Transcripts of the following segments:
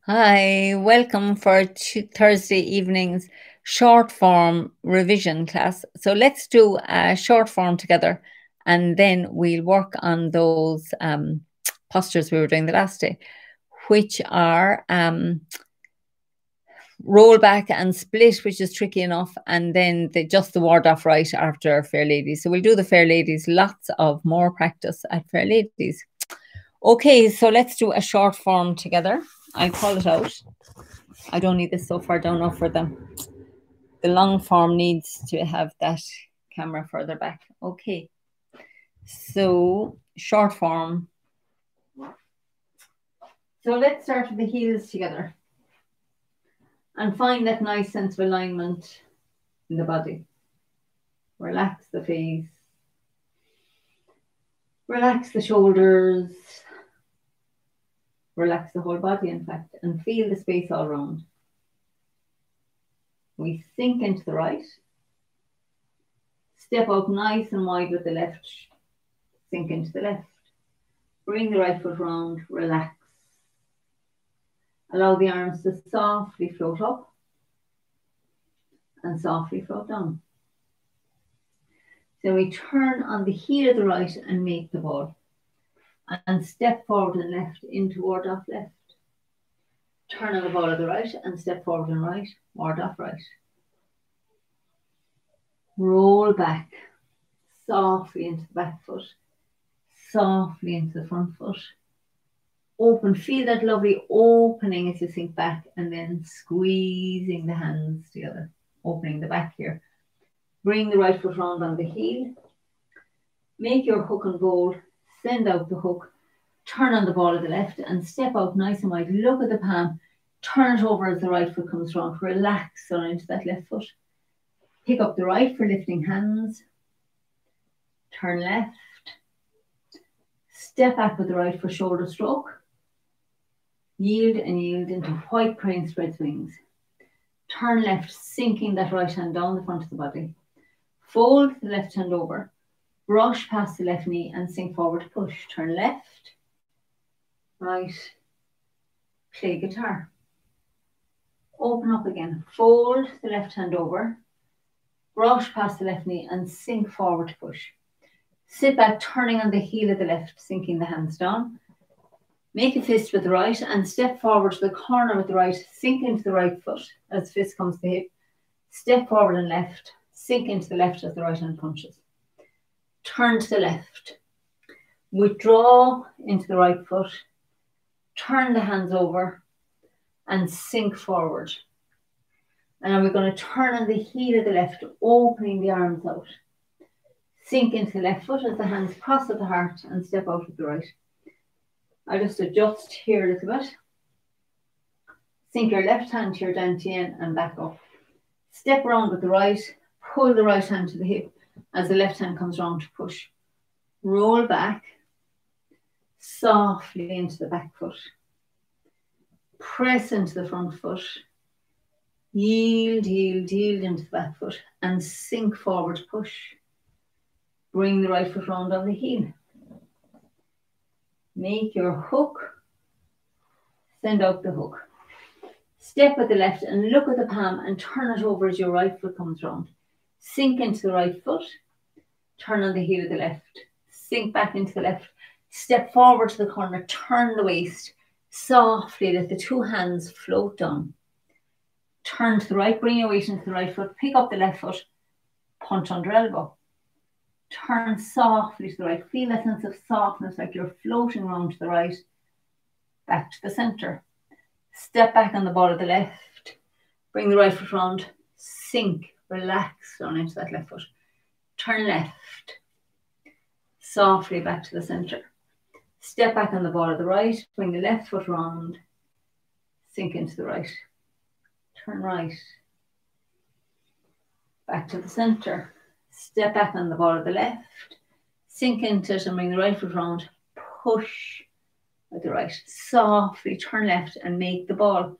Hi, welcome for Thursday evening's short form revision class. So let's do a short form together and then we'll work on those postures we were doing the last day, which are roll back and split, which is tricky enough, and then just the ward off right after Fair Ladies. So we'll do the Fair Ladies, lots of more practice at Fair Ladies. Okay, so let's do a short form together. I'll call it out. I don't need this so far down now for them. The long form needs to have that camera further back. Okay. So short form. So let's start with the heels together. And find that nice sense of alignment in the body. Relax the face. Relax the shoulders. Relax the whole body, in fact, and feel the space all around. We sink into the right. Step out nice and wide with the left. Sink into the left. Bring the right foot round. Relax. Allow the arms to softly float up and softly float down. Then we turn on the heel of the right and make the ball. And step forward and left into ward off left. Turn on the ball of the right and step forward and right, ward off right. Roll back softly into the back foot, softly into the front foot. Open, feel that lovely opening as you sink back and then squeezing the hands together, opening the back here. Bring the right foot round on the heel. Make your hook and bowl, send out the hook, turn on the ball of the left and step out nice and wide. Look at the palm, turn it over as the right foot comes round. Relax on into that left foot. Pick up the right for lifting hands. Turn left. Step back with the right for shoulder stroke. Yield and yield into white crane spreads wings. Turn left, sinking that right hand down the front of the body. Fold the left hand over. Brush past the left knee and sink forward, push. Turn left, right, play guitar. Open up again. Fold the left hand over. Brush past the left knee and sink forward, push. Sit back, turning on the heel of the left, sinking the hands down. Make a fist with the right and step forward to the corner with the right. Sink into the right foot as the fist comes to the hip. Step forward and left. Sink into the left as the right hand punches. Turn to the left. Withdraw into the right foot. Turn the hands over and sink forward. And now we're going to turn on the heel of the left, opening the arms out. Sink into the left foot as the hands cross at the heart and step out with the right. I'll just adjust here a little bit. Sink your left hand to your dantian and back up. Step around with the right, pull the right hand to the hip as the left hand comes round to push. Roll back, softly into the back foot. Press into the front foot. Yield, yield, yield into the back foot and sink forward, push. Bring the right foot round on the heel. Make your hook. Send out the hook. Step with the left and look at the palm and turn it over as your right foot comes round. Sink into the right foot. Turn on the heel of the left. Sink back into the left. Step forward to the corner. Turn the waist. Softly let the two hands float down. Turn to the right. Bring your weight into the right foot. Pick up the left foot. Punch under elbow. Turn softly to the right. Feel that sense of softness like you're floating around to the right. Back to the center. Step back on the ball of the left. Bring the right foot round. Sink. Relax down into that left foot. Turn left. Softly back to the center. Step back on the ball of the right. Bring the left foot round. Sink into the right. Turn right. Back to the center. Step back on the ball of the left. Sink into it and bring the right foot round. Push with the right. Softly turn left and make the ball.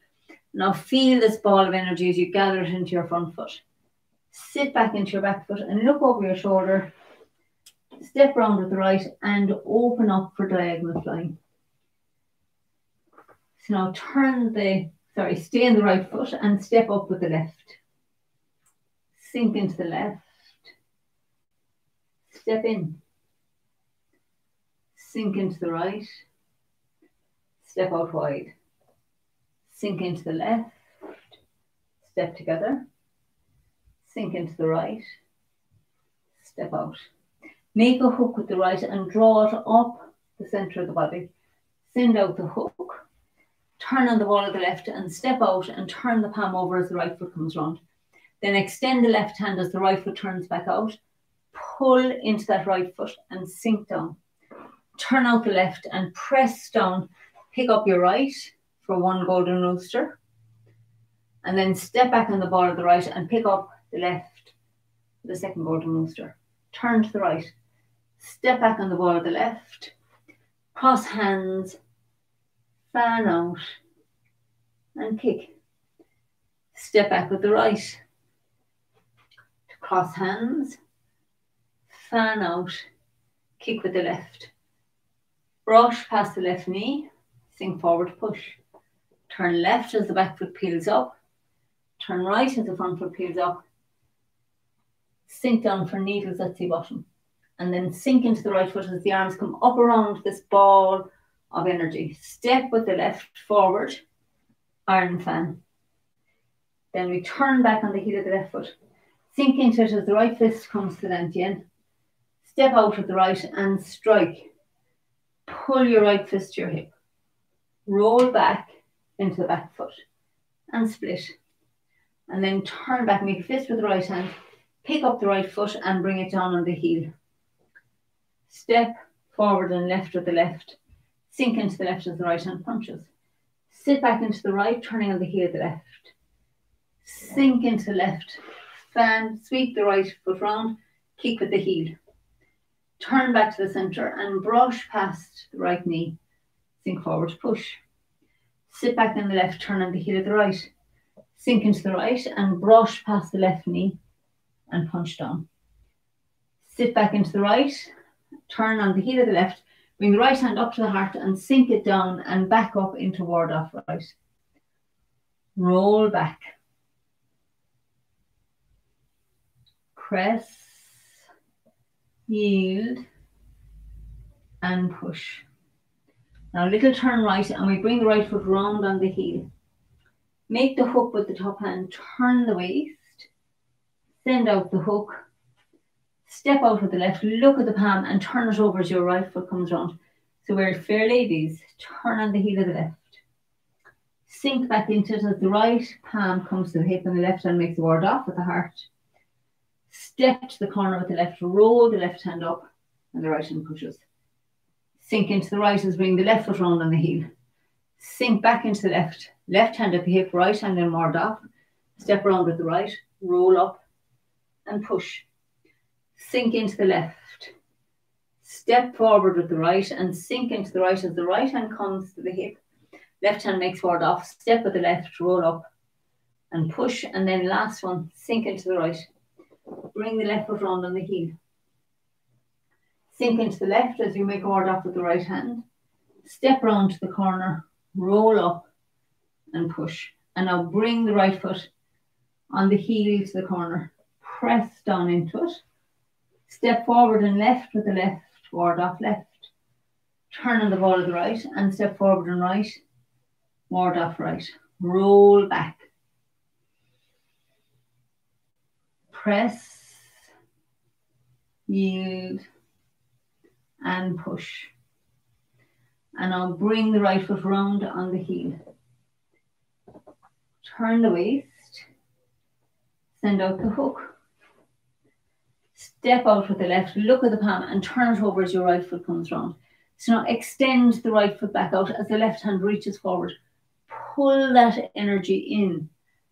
Now feel this ball of energy as you gather it into your front foot. Sit back into your back foot and look over your shoulder. Step round with the right and open up for diagonal flying. So now stay in the right foot and step up with the left. Sink into the left. Step in. Sink into the right. Step out wide. Sink into the left. Step together. Sink into the right. Step out. Make a hook with the right and draw it up the center of the body. Send out the hook. Turn on the ball of the left and step out and turn the palm over as the right foot comes round. Then extend the left hand as the right foot turns back out. Pull into that right foot and sink down. Turn out the left and press down. Pick up your right for one golden rooster. And then step back on the ball of the right and pick up the left for the second golden rooster. Turn to the right. Step back on the ball of the left. Cross hands. Fan out. And kick. Step back with the right. Cross hands. Fan out. Kick with the left. Brush past the left knee. Sink forward, push. Turn left as the back foot peels up. Turn right as the front foot peels up. Sink down for needles at sea bottom. And then sink into the right foot as the arms come up around this ball of energy. Step with the left forward. Iron fan. Then we turn back on the heel of the left foot. Sink into it as the right fist comes to the dantian. Step out with the right and strike. Pull your right fist to your hip. Roll back into the back foot and split. And then turn back, make a fist with the right hand. Pick up the right foot and bring it down on the heel. Step forward and left with the left. Sink into the left as the right hand punches. Sit back into the right, turning on the heel of the left. Sink into the left. Fan, sweep the right foot round. Kick with the heel. Turn back to the center and brush past the right knee. Sink forward, push. Sit back on the left, turn on the heel of the right. Sink into the right and brush past the left knee and punch down. Sit back into the right, turn on the heel of the left, bring the right hand up to the heart and sink it down and back up into ward off right. Roll back. Press, yield, and push. Now little turn right and we bring the right foot round on the heel. Make the hook with the top hand, turn the waist, send out the hook, step out with the left, look at the palm and turn it over as your right foot comes round. So we're fair ladies, turn on the heel of the left. Sink back into it as the right palm comes to the hip and the left hand makes the ward off with the heart. Step to the corner with the left, roll the left hand up and the right hand pushes. Sink into the right as bring the left foot round on the heel. Sink back into the left, left hand at the hip, right hand in ward off. Step around with the right, roll up and push. Sink into the left. Step forward with the right and sink into the right as the right hand comes to the hip. Left hand makes ward off, step with the left, roll up and push. And then last one, sink into the right. Bring the left foot round on the heel. Sink into the left as you make a ward off with the right hand. Step round to the corner, roll up and push. And now bring the right foot on the heel to the corner. Press down into it. Step forward and left with the left, ward off left. Turn on the ball of the right and step forward and right, ward off right. Roll back. Press, yield, and push. And I'll bring the right foot round on the heel. Turn the waist, send out the hook. Step out with the left, look at the palm and turn it over as your right foot comes round. So now extend the right foot back out as the left hand reaches forward. Pull that energy in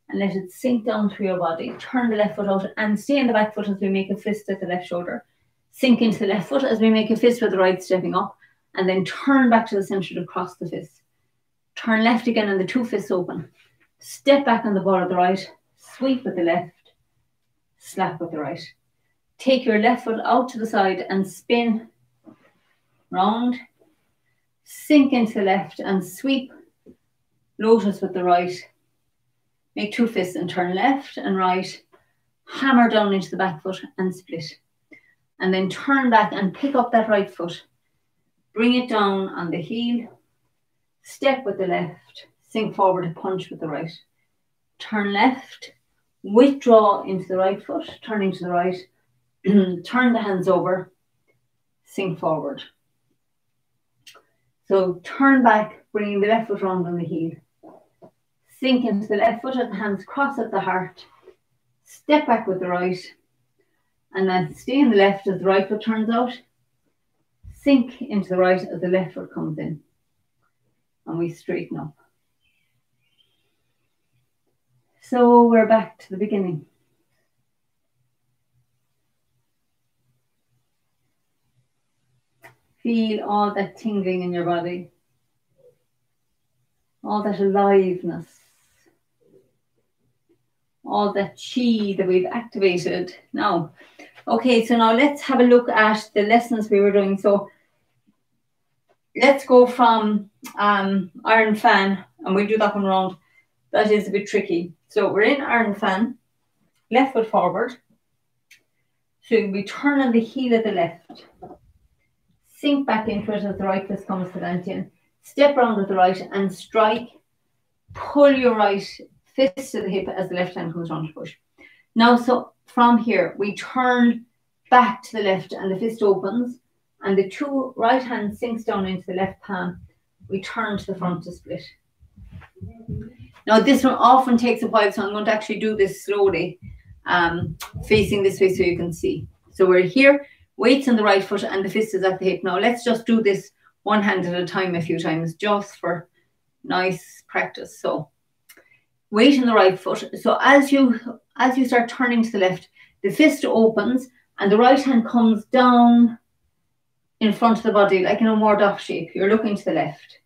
and let it sink down through your body. Turn the left foot out and stay in the back foot as we make a fist at the left shoulder. Sink into the left foot as we make a fist with the right stepping up. And then turn back to the center to cross the fist. Turn left again and the two fists open. Step back on the ball of the right. Sweep with the left. Slap with the right. Take your left foot out to the side and spin round. Sink into the left and sweep lotus with the right, make 2 fists and turn left and right, hammer down into the back foot and split. And then turn back and pick up that right foot, bring it down on the heel, step with the left, sink forward and punch with the right. Turn left, withdraw into the right foot, turning to the right, turn the hands over, sink forward. So turn back, bringing the left foot round on the heel. Sink into the left foot as the hands cross at the heart. Step back with the right. And then stay in the left as the right foot turns out. Sink into the right as the left foot comes in. And we straighten up. So we're back to the beginning. Feel all that tingling in your body. All that aliveness. All that chi that we've activated. Now, okay, so now let's have a look at the lessons we were doing. So let's go from Iron Fan, and we'll do that one round. That is a bit tricky. So we're in Iron Fan, left foot forward. So we turn on the heel of the left. Sink back into it as the right fist comes to Dantian. Step round with the right and strike. Pull your right fist to the hip as the left hand comes round to push. Now, so from here, we turn back to the left and the fist opens and the 2 right hands sinks down into the left palm. We turn to the front to split. Now, this one often takes a while, so I'm going to actually do this slowly, facing this way so you can see. So we're here, weights on the right foot and the fist is at the hip. Now, let's just do this one hand at a time a few times, just for nice practice. So, weight on the right foot. So as you start turning to the left, the fist opens and the right hand comes down in front of the body, like in a ward-off shape. You're looking to the left.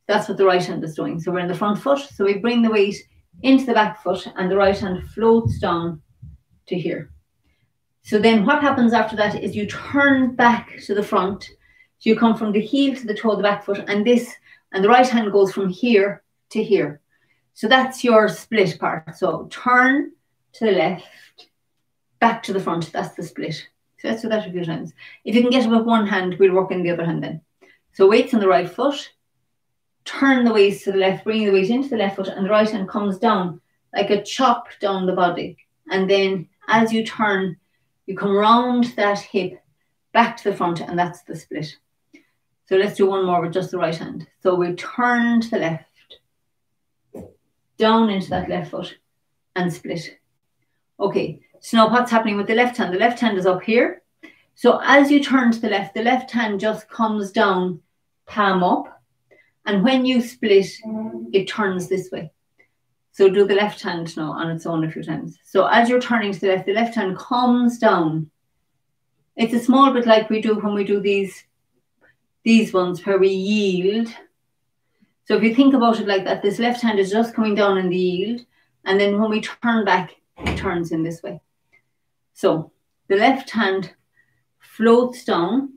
That's what the right hand is doing. So we're in the front foot. So we bring the weight into the back foot and the right hand floats down to here. So then what happens after that is you turn back to the front. So you come from the heel to the toe of the back foot and the right hand goes from here to here. So that's your split part. So turn to the left, back to the front. That's the split. So let's do that a few times. If you can get it with one hand, we'll work in the other hand then. So weights on the right foot. Turn the waist to the left, bring the weight into the left foot, and the right hand comes down like a chop down the body. And then as you turn, you come round that hip back to the front, and that's the split. So let's do one more with just the right hand. So we turn to the left, down into that left foot, and split. Okay, so now what's happening with the left hand? The left hand is up here. So as you turn to the left hand just comes down, palm up. And when you split, it turns this way. So do the left hand now on its own a few times. So as you're turning to the left hand comes down. It's a small bit like we do when we do these ones where we yield. So if you think about it like that, this left hand is just coming down in the yield. And then when we turn back, it turns in this way. So the left hand floats down.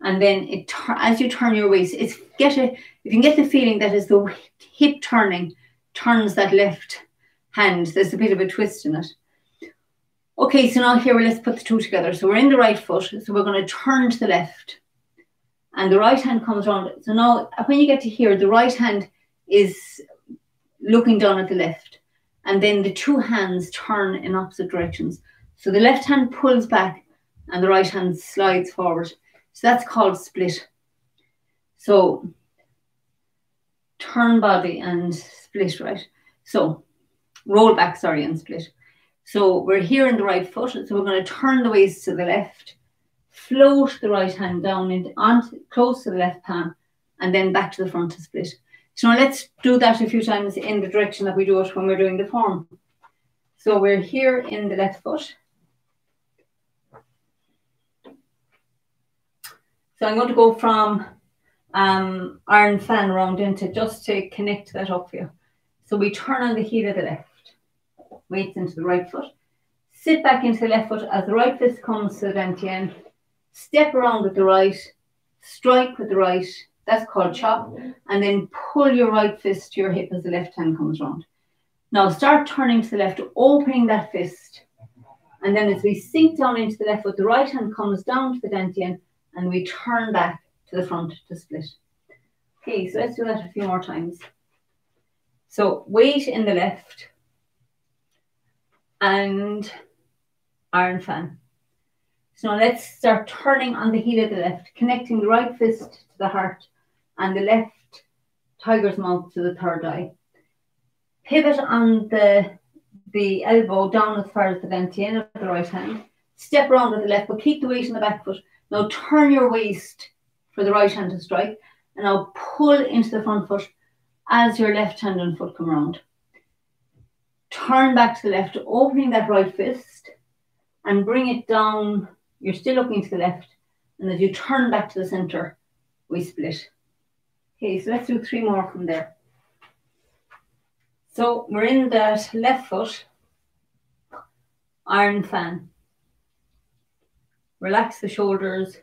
And then as you turn your waist, you can get the feeling that as the hip turns that left hand, there's a bit of a twist in it. Okay, so now here let's put the two together. So we're in the right foot, so we're going to turn to the left. And the right hand comes around. So now when you get to here, the right hand is looking down at the left. And then the two hands turn in opposite directions. So the left hand pulls back and the right hand slides forward. So that's called split. So turn body and split, right? So roll back, sorry, and split. So we're here in the right foot. So we're going to turn the waist to the left, float the right hand down close to the left palm, and then back to the front to split. So now let's do that a few times in the direction that we do it when we're doing the form. So we're here in the left foot. So I'm going to go from Iron Fan round into just to connect that up for you. So we turn on the heel of the left, weights into the right foot, sit back into the left foot as the right fist comes to the dantian, step around with the right, strike with the right, That's called chop. And then pull your right fist to your hip as the left hand comes round. Now start turning to the left, opening that fist. And then as we sink down into the left foot, the right hand comes down to the dantian and we turn back to the front to split. Okay, so let's do that a few more times. So weight in the left and iron fan. So now let's start turning on the heel of the left, connecting the right fist to the heart and the left tiger's mouth to the third eye. Pivot on the elbow down as far as the dantian of the right hand. Step around with the left, but keep the weight in the back foot. Now turn your waist for the right hand to strike. And now pull into the front foot as your left hand and foot come around. Turn back to the left, opening that right fist and bring it down. You're still looking to the left. And as you turn back to the center, we split. Okay, so let's do 3 more from there. So we're in that left foot, iron fan. Relax the shoulders.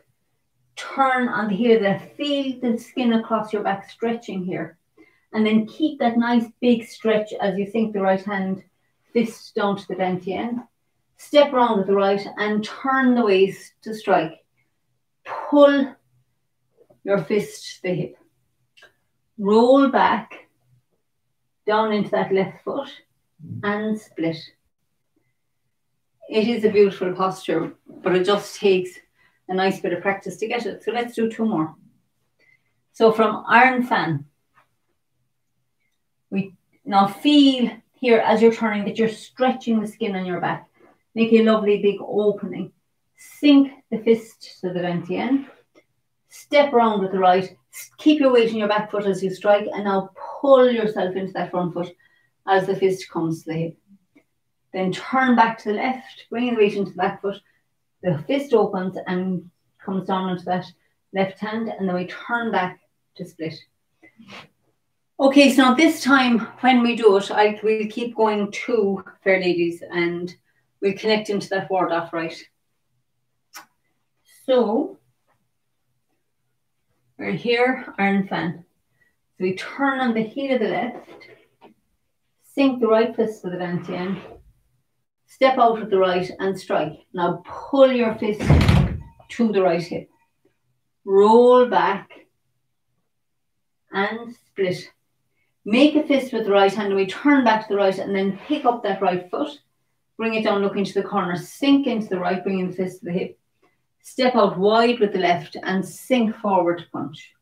Turn on the heel of the left. Feel the skin across your back stretching here. And then keep that nice big stretch as you sink the right hand fist down to the dantian. Step around with the right and turn the waist to strike. Pull your fist to the hip. Roll back down into that left foot and split. It is a beautiful posture, but it just takes a nice bit of practice to get it. So let's do 2 more. So from iron fan, we now feel here as you're turning that you're stretching the skin on your back. Make a lovely big opening. Sink the fist to the dantian. Step around with the right. Keep your weight in your back foot as you strike, and now pull yourself into that front foot as the fist comes to the hip. Then turn back to the left, bring the weight into the back foot. The fist opens and comes down onto that left hand, and then we turn back to split. Okay, so now this time when we do it, we'll keep going 2, fair ladies, and we'll connect into that ward off right. So we're here, iron fan. So we turn on the heel of the left, sink the right fist to the dantian, step out with the right and strike. Now pull your fist to the right hip. Roll back and split. Make a fist with the right hand and we turn back to the right and then pick up that right foot. Bring it down, look into the corner, sink into the right, bringing the fist to the hip. Step out wide with the left and sink forward to punch.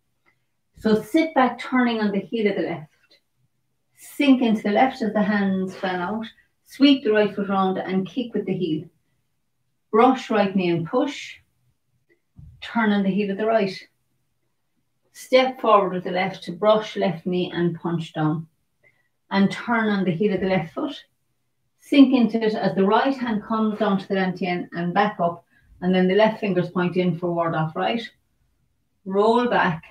So sit back, turning on the heel of the left. Sink into the left as the hands fan out. Sweep the right foot round and kick with the heel. Brush right knee and push. Turn on the heel of the right. Step forward with the left to brush left knee and punch down. And turn on the heel of the left foot. Sink into it as the right hand comes down to the dantian and back up. And then the left fingers point in for ward off right. Roll back.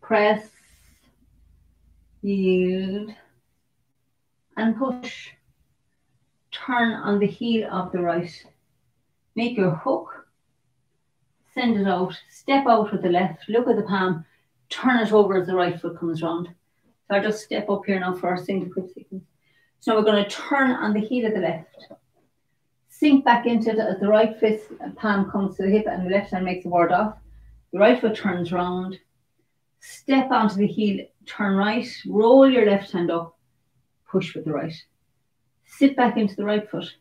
Press. Yield. And push. Turn on the heel of the right. Make your hook. Send it out. Step out with the left. Look at the palm. Turn it over as the right foot comes round. So I'll just step up here now for our single quick sequence. So we're going to turn on the heel of the left. Sink back into it as the right fist palm comes to the hip and the left hand makes the ward off. The right foot turns round. Step onto the heel. Turn right. Roll your left hand up. Push with the right. Sit back into the right foot.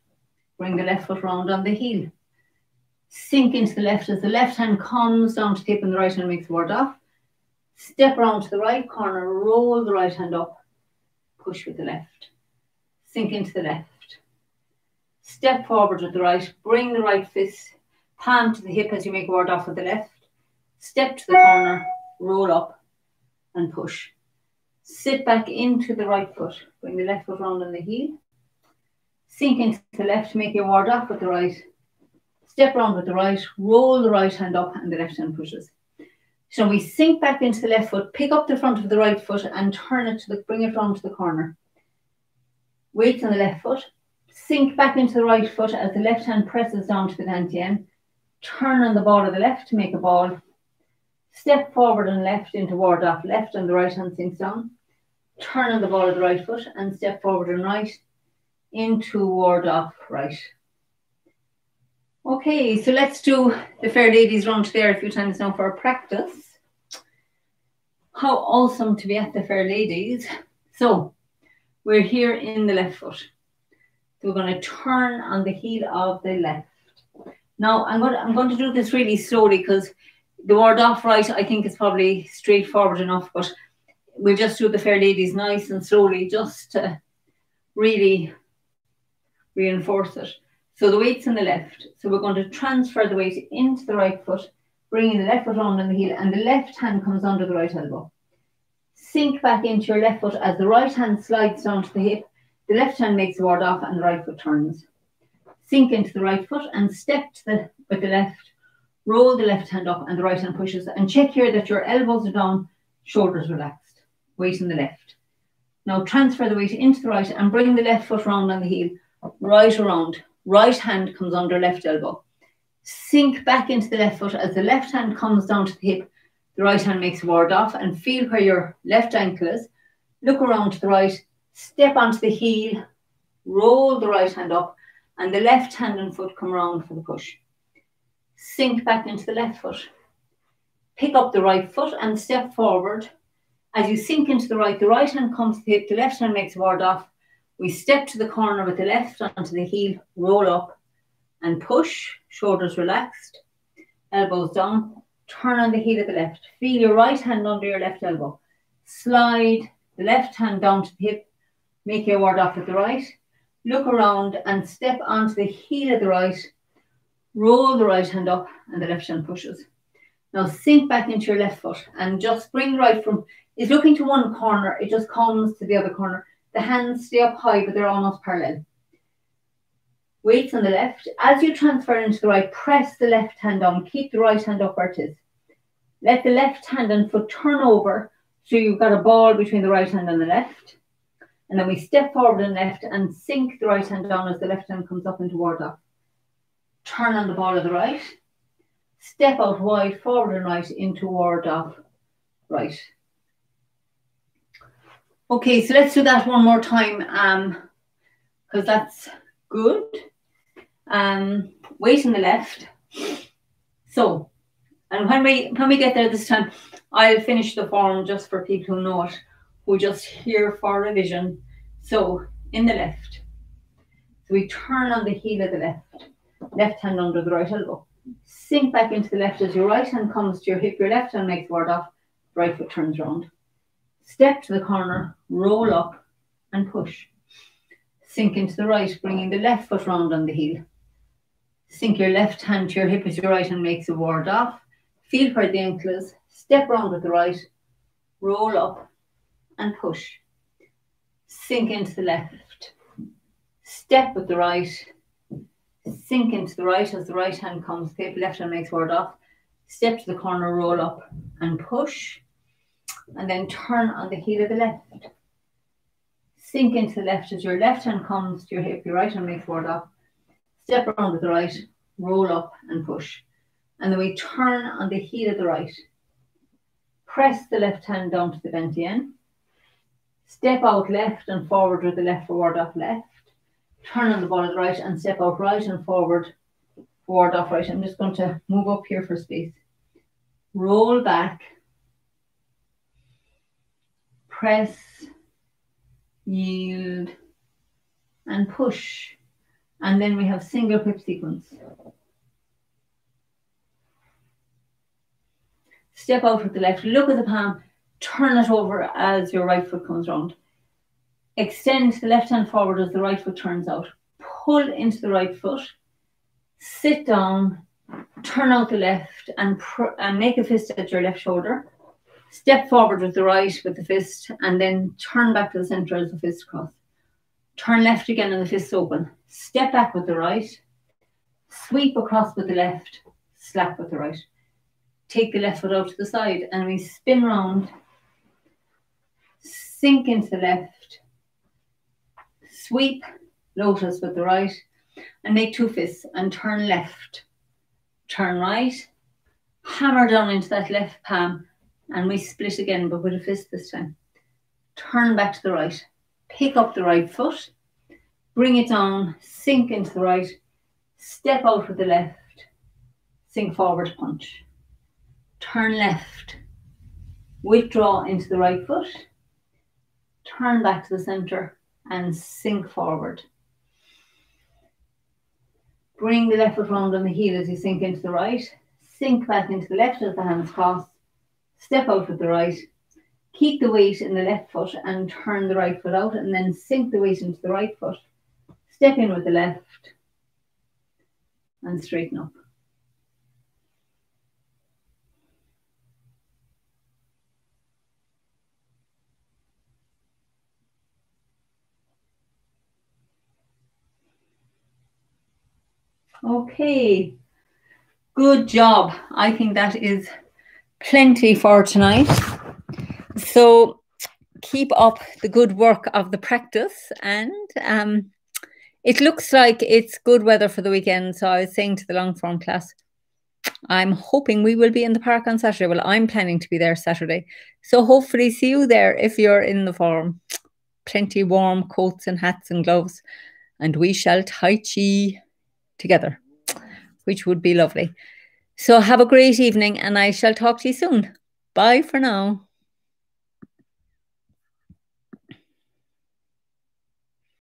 Bring the left foot round on the heel. Sink into the left as the left hand comes down to the hip and the right hand makes the ward off. Step around to the right corner, roll the right hand up, push with the left. Sink into the left. Step forward with the right, bring the right fist, palm to the hip as you make a ward off with the left. Step to the corner, roll up and push. Sit back into the right foot, bring the left foot round on the heel. Sink into the left, make your ward off with the right. Step around with the right, roll the right hand up and the left hand pushes. So we sink back into the left foot, pick up the front of the right foot and turn it to bring it round to the corner. Weight on the left foot, sink back into the right foot as the left hand presses down to the dantian. Turn on the ball of the left to make a ball. Step forward and left into ward off left, and the right hand sinks down. Turn on the ball of the right foot and step forward and right into ward off right. Okay, so let's do the Fair Ladies round there a few times now for a practice. How awesome to be at the Fair Ladies. So we're here in the left foot. So we're going to turn on the heel of the left. Now I'm going to do this really slowly because the ward off right I think is probably straightforward enough, but we'll just do the Fair Ladies nice and slowly just to really reinforce it. So the weight's in the left. So we're going to transfer the weight into the right foot, bringing the left foot round on the heel, and the left hand comes under the right elbow. Sink back into your left foot as the right hand slides down to the hip. The left hand makes the ward off and the right foot turns. Sink into the right foot and step with the left. Roll the left hand up and the right hand pushes. And check here that your elbows are down, shoulders relaxed. Weight in the left. Now transfer the weight into the right and bring the left foot round on the heel. Right around. Right hand comes under left elbow. Sink back into the left foot as the left hand comes down to the hip. The right hand makes a ward off and feel where your left ankle is. Look around to the right. Step onto the heel. Roll the right hand up and the left hand and foot come around for the push. Sink back into the left foot. Pick up the right foot and step forward. As you sink into the right hand comes to the hip. The left hand makes a ward off. We step to the corner with the left onto the heel, roll up and push, shoulders relaxed, elbows down, turn on the heel of the left. Feel your right hand under your left elbow. Slide the left hand down to the hip, make your ward off with the right. Look around and step onto the heel of the right, roll the right hand up and the left hand pushes. Now sink back into your left foot and just bring the right from, it's looking to one corner, it just comes to the other corner. The hands stay up high, but they're almost parallel. Weights on the left. As you transfer into the right, press the left hand down. Keep the right hand up where it is. Let the left hand and foot turn over so you've got a ball between the right hand and the left. And then we step forward and left and sink the right hand down as the left hand comes up into ward off. Turn on the ball of the right. Step out wide, forward and right into ward off right. Okay, so let's do that one more time because that's good. Weight on the left. So, and when we get there this time, I'll finish the form just for people who know it, who just hear for revision. So, in the left. So we turn on the heel of the left hand under the right elbow. Sink back into the left as your right hand comes to your hip, your left hand makes ward off, right foot turns round. Step to the corner, roll up and push. Sink into the right, bringing the left foot round on the heel. Sink your left hand to your hip as your right hand makes a ward off. Feel where the ankle is. Step round with the right, roll up and push. Sink into the left. Step with the right. Sink into the right as the right hand comes to the hip, left hand makes ward off. Step to the corner, roll up and push. And then turn on the heel of the left. Sink into the left as your left hand comes to your hip, your right hand makes ward off. Step around with the right, roll up and push. And then we turn on the heel of the right. Press the left hand down to the bent end. Step out left and forward with the left for ward off left. Turn on the ball of the right and step out right and forward, ward off right. I'm just going to move up here for space. Roll back. Press, yield, and push. And then we have single whip sequence. Step out with the left, look at the palm, turn it over as your right foot comes round. Extend the left hand forward as the right foot turns out. Pull into the right foot, sit down, turn out the left and make a fist at your left shoulder. Step forward with the right with the fist and then turn back to the center as the fist cross. Turn left again and the fist open. Step back with the right. Sweep across with the left. Slap with the right. Take the left foot out to the side and we spin round. Sink into the left. Sweep, lotus with the right and make two fists and turn left. turn right, hammer down into that left palm, and we split again, but with a fist this time. Turn back to the right, pick up the right foot, bring it down, sink into the right, step out with the left, sink forward, punch. Turn left, withdraw into the right foot, turn back to the center and sink forward. Bring the left foot round on the heel as you sink into the right, sink back into the left as the hands cross, step out with the right, keep the weight in the left foot and turn the right foot out, and then sink the weight into the right foot, step in with the left and straighten up. Okay, good job. I think that is plenty for tonight. So keep up the good work of the practice, and it looks like it's good weather for the weekend. So I was saying to the long form class, I'm hoping we will be in the park on Saturday. Well, I'm planning to be there Saturday. So hopefully see you there if you're in the form. Plenty warm coats and hats and gloves, and we shall Tai Chi together, which would be lovely. So have a great evening, and I shall talk to you soon. Bye for now.